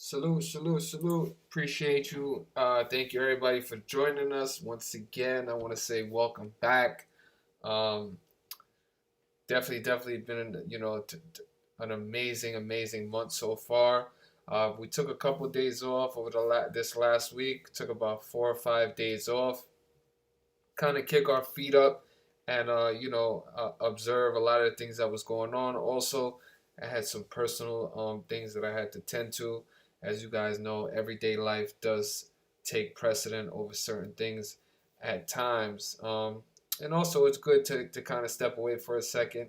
Salute, salute, salute. Appreciate you. Thank you everybody for joining us once again. I want to say welcome back. Um, definitely been an amazing, amazing month so far. We took a couple of days off over this last week. Took about 4 or 5 days off, kind of kick our feet up and observe a lot of the things that was going on. Also, I had some personal things that I had to tend to. As you guys know, everyday life does take precedent over certain things at times. And also, it's good to kind of step away for a second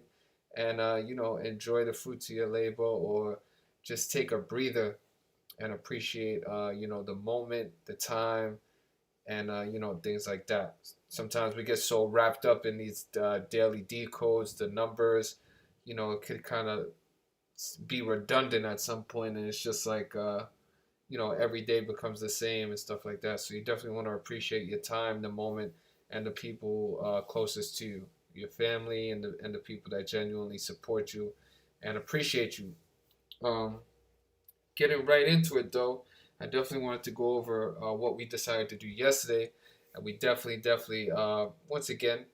and enjoy the fruits of your labor, or just take a breather and appreciate the moment, the time, and things like that. Sometimes we get so wrapped up in these daily decodes, the numbers. It could kind of be redundant at some point, and it's just like every day becomes the same and stuff like that. So you definitely want to appreciate your time, the moment, and the people closest to you, your family, and the people that genuinely support you and appreciate you. Um, Getting right into it though, I definitely wanted to go over what we decided to do yesterday, and we definitely once again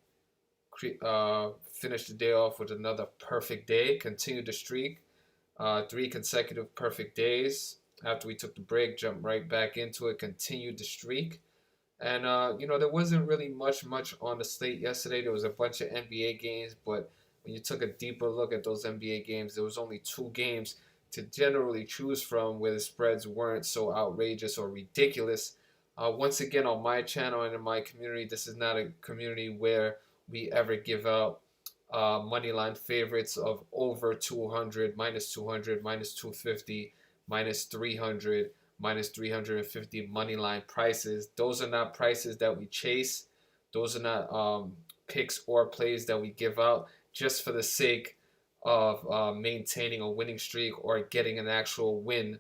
finished the day off with another perfect day. Continued the streak, 3 consecutive perfect days. After we took the break, jumped right back into it, continued the streak. And there wasn't really much on the slate yesterday. There was a bunch of NBA games, but when you took a deeper look at those NBA games, there was only 2 games to generally choose from where the spreads weren't so outrageous or ridiculous. Once again, on my channel and in my community, this is not a community where we ever give out money line favorites of over 200, minus 200, minus 250, minus 300, minus 350 money line prices. Those are not prices that we chase. Those are not picks or plays that we give out just for the sake of maintaining a winning streak or getting an actual win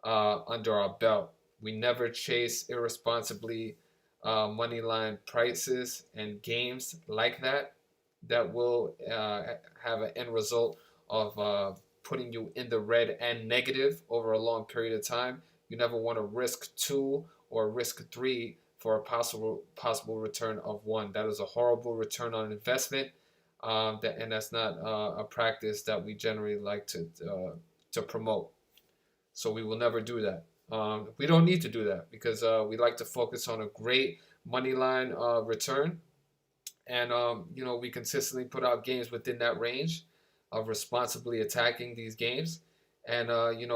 under our belt. We never chase irresponsibly money line prices and games like that will have an end result of putting you in the red and negative over a long period of time. You never want to risk 2 or risk 3 for a possible return of 1. That is a horrible return on investment, and that's not a practice that we generally like to promote. So we will never do that. We don't need to do that because we like to focus on a great money line return, and we consistently put out games within that range of responsibly attacking these games. And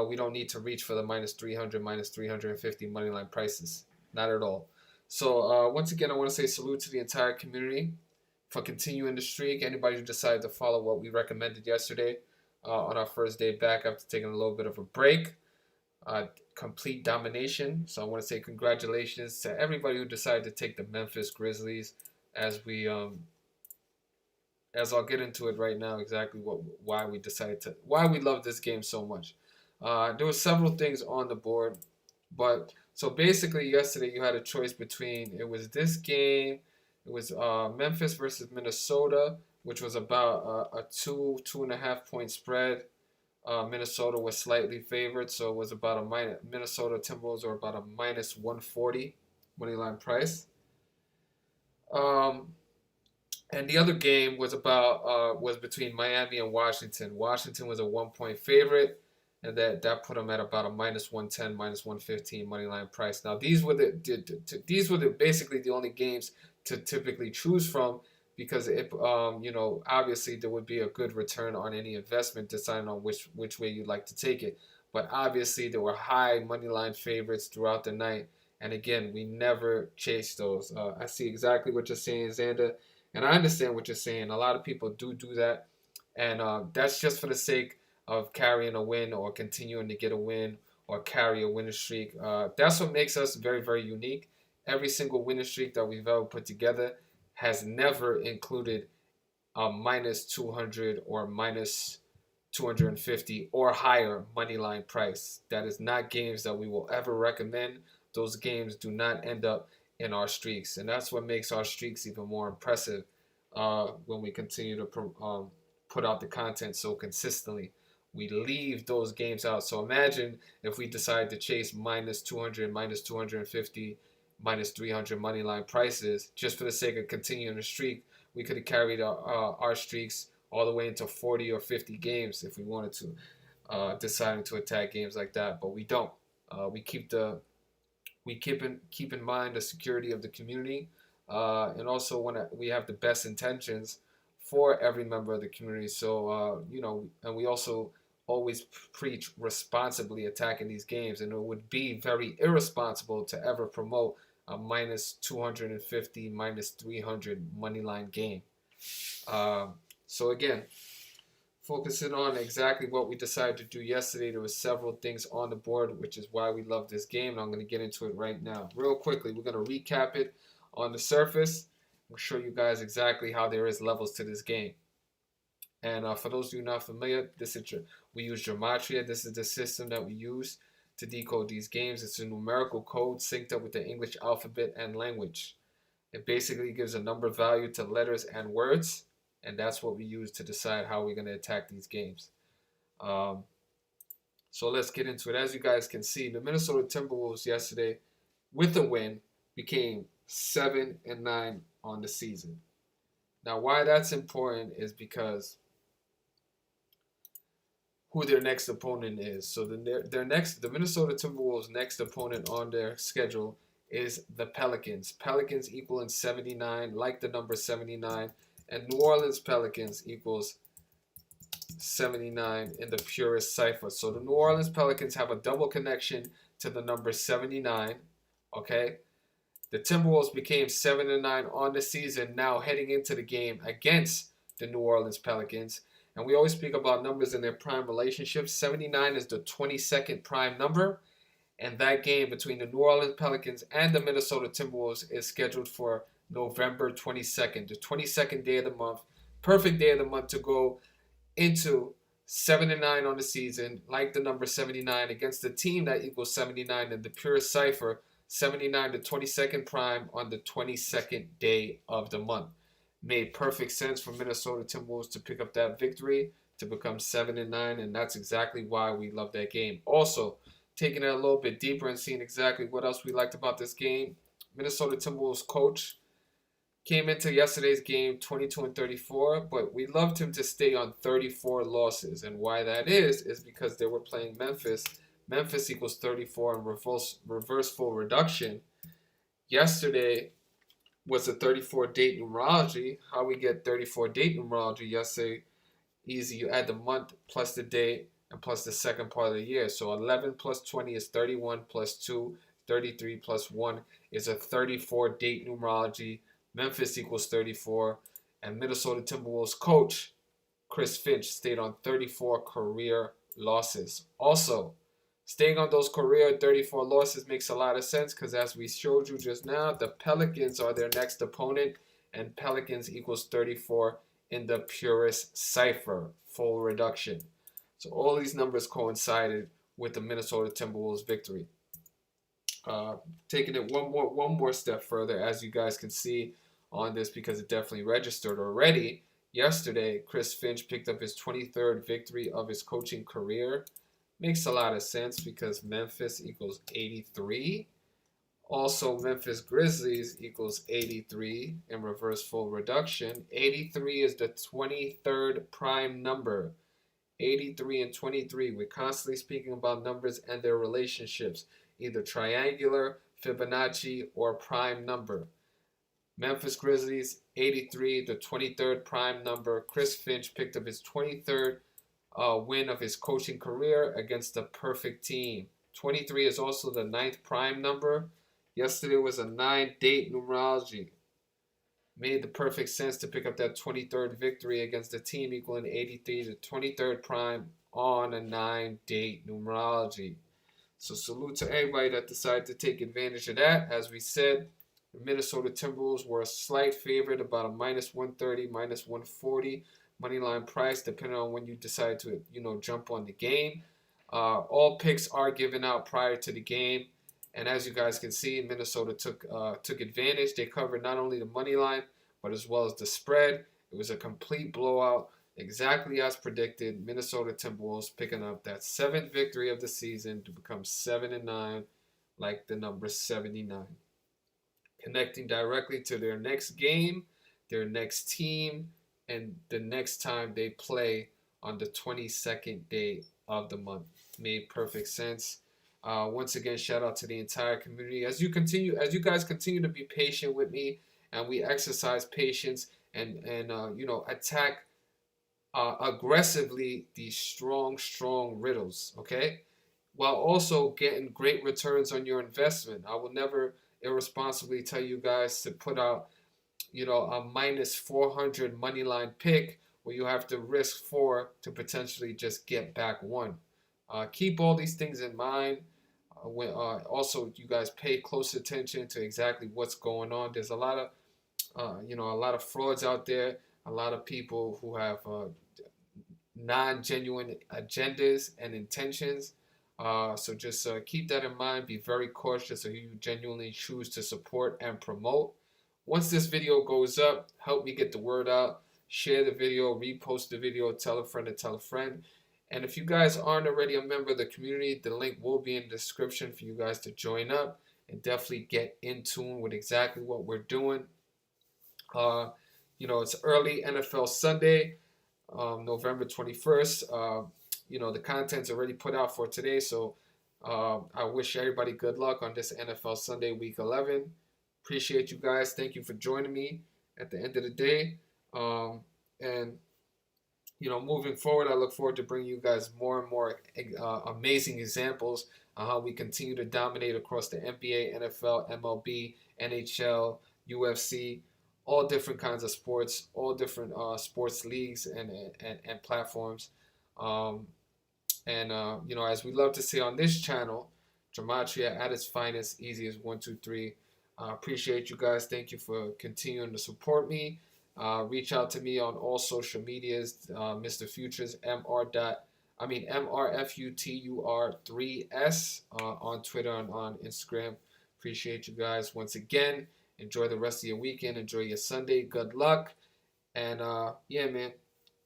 we don't need to reach for the minus 300, minus 350 money line prices, not at all. So once again, I want to say salute to the entire community for continuing the streak. Anybody who decided to follow what we recommended yesterday on our first day back after taking a little bit of a break, complete domination. So I want to say congratulations to everybody who decided to take the Memphis Grizzlies, as we as I'll get into it right now, exactly why we love this game so much. There were several things on the board, but so basically yesterday you had a choice between, it was this game, it was Memphis versus Minnesota, which was about a 2.5 point spread. Minnesota was slightly favored, so it was about a minus. Minnesota Timberwolves were about a minus 140 money line price. Um, and the other game was between Miami and Washington. Washington was a 1 point favorite, and that put them at about a minus 110, minus 115 money line price. Now these were basically the only games to typically choose from, because obviously there would be a good return on any investment deciding on which way you'd like to take it. But obviously there were high money line favorites throughout the night, And again, we never chase those. I see exactly what you're saying, Xander, and I understand what you're saying. A lot of people do that, and that's just for the sake of carrying a win or continuing to get a win or carry a winning streak. That's what makes us very, very unique. Every single winning streak that we've ever put together has never included a minus 200 or minus 250 or higher money line price. That is not games that we will ever recommend. Those games do not end up in our streaks, and that's what makes our streaks even more impressive when we continue to put out the content so consistently. We leave those games out. So imagine if we decide to chase minus 200, minus 250, minus 300 money line prices just for the sake of continuing the streak. We could have carried our streaks all the way into 40 or 50 games if we wanted to, deciding to attack games like that. But we don't. We keep in mind the security of the community, and also when we have the best intentions for every member of the community. So and we also always preach responsibly attacking these games, and it would be very irresponsible to ever promote a minus 250, minus 300 money line game. So again, focusing on exactly what we decided to do yesterday, there were several things on the board, which is why we love this game, and I'm going to get into it right now. Real quickly, we're going to recap it on the surface. We'll show you guys exactly how there is levels to this game. And for those of you not familiar, we use Gematria. This is the system that we use to decode these games. It's a numerical code synced up with the English alphabet and language. It basically gives a number value to letters and words, and that's what we use to decide how we're going to attack these games. So let's get into it. As you guys can see, the Minnesota Timberwolves yesterday, with a win, became 7-9 on the season. Now, why that's important is because who their next opponent is. So the Minnesota Timberwolves' next opponent on their schedule is the Pelicans. Pelicans equaling 79, like the number 79, and New Orleans Pelicans equals 79 in the purest cipher. So the New Orleans Pelicans have a double connection to the number 79, okay? The Timberwolves became 7-9 on the season, now heading into the game against the New Orleans Pelicans. And we always speak about numbers in their prime relationships. 79 is the 22nd prime number. And that game between the New Orleans Pelicans and the Minnesota Timberwolves is scheduled for November 22nd, the 22nd day of the month. Perfect day of the month to go into 7-9 on the season, like the number 79, against the team that equals 79 in the purest cipher. 79 to 22nd prime on the 22nd day of the month. Made perfect sense for Minnesota Timberwolves to pick up that victory to become 7-9, and that's exactly why we love that game. Also, taking it a little bit deeper and seeing exactly what else we liked about this game, Minnesota Timberwolves coach came into yesterday's game 22-34, but we loved him to stay on 34 losses, and why that is because they were playing Memphis. Memphis equals 34 in reverse full reduction. Yesterday was a 34 date numerology. How we get 34 date numerology yesterday? Easy. You add the month plus the date and plus the second part of the year. So 11 plus 20 is 31 plus 2, 33 plus 1 is a 34 date numerology. Memphis equals 34. And Minnesota Timberwolves coach Chris Finch stayed on 34 career losses. Also, staying on those career 34 losses makes a lot of sense because as we showed you just now, the Pelicans are their next opponent, and Pelicans equals 34 in the purest cipher, full reduction. So all these numbers coincided with the Minnesota Timberwolves victory. Taking it one more step further, as you guys can see on this because it definitely registered already. Yesterday, Chris Finch picked up his 23rd victory of his coaching career. Makes a lot of sense because Memphis equals 83. Also, Memphis Grizzlies equals 83 in reverse full reduction. 83 is the 23rd prime number. 83 and 23. We're constantly speaking about numbers and their relationships, either triangular, Fibonacci, or prime number. Memphis Grizzlies, 83, the 23rd prime number. Chris Finch picked up his 23rd win of his coaching career against the perfect team. 23 is also the 9th prime number. Yesterday was a 9-date numerology. Made the perfect sense to pick up that 23rd victory against the team equaling 83 to 23rd prime on a 9-date numerology. So salute to everybody that decided to take advantage of that. As we said, the Minnesota Timberwolves were a slight favorite, about a minus 130, minus 140 money line price, depending on when you decide to, jump on the game. All picks are given out prior to the game, and as you guys can see, Minnesota took advantage. They covered not only the money line, but as well as the spread. It was a complete blowout, exactly as predicted. Minnesota Timberwolves picking up that 7th victory of the season to become 7-9, like the number 79. Connecting directly to their next game, their next team, and the next time they play on the 22nd day of the month. Made perfect sense. Once again, shout out to the entire community. As you guys continue to be patient with me, and we exercise patience and attack aggressively these strong riddles, okay? While also getting great returns on your investment. I will never irresponsibly tell you guys to put out, a minus 400 money line pick where you have to risk 4 to potentially just get back 1. Keep all these things in mind. Also, you guys pay close attention to exactly what's going on. There's a lot of a lot of frauds out there, a lot of people who have non-genuine agendas and intentions. So just keep that in mind. Be very cautious of who you genuinely choose to support and promote. Once this video goes up, help me get the word out. Share the video, repost the video, tell a friend to tell a friend. And if you guys aren't already a member of the community, the link will be in the description for you guys to join up and definitely get in tune with exactly what we're doing. It's early NFL Sunday, November 21st. The content's already put out for today, so I wish everybody good luck on this NFL Sunday, Week 11. Appreciate you guys. Thank you for joining me at the end of the day. And moving forward, I look forward to bringing you guys more and more amazing examples on how we continue to dominate across the NBA, NFL, MLB, NHL, UFC, all different kinds of sports, all different sports leagues and platforms. As we love to say on this channel, Gematria at its finest, easy as 1, 2, 3. Appreciate you guys. Thank you for continuing to support me. Reach out to me on all social medias, Mr.Futures, MRFUTUR3S on Twitter and on Instagram. Appreciate you guys once again. Enjoy the rest of your weekend. Enjoy your Sunday. Good luck. And man,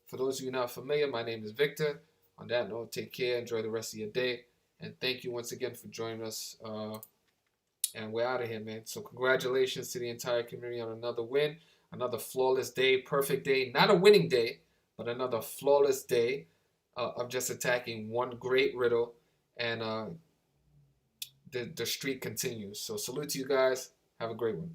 for those of you not familiar, my name is Victor. On that note, take care. Enjoy the rest of your day. And thank you once again for joining us. And we're out of here, man. So congratulations to the entire community on another win. Another flawless day, perfect day. Not a winning day, but another flawless day of just attacking one great riddle. And the streak continues. So salute to you guys. Have a great one.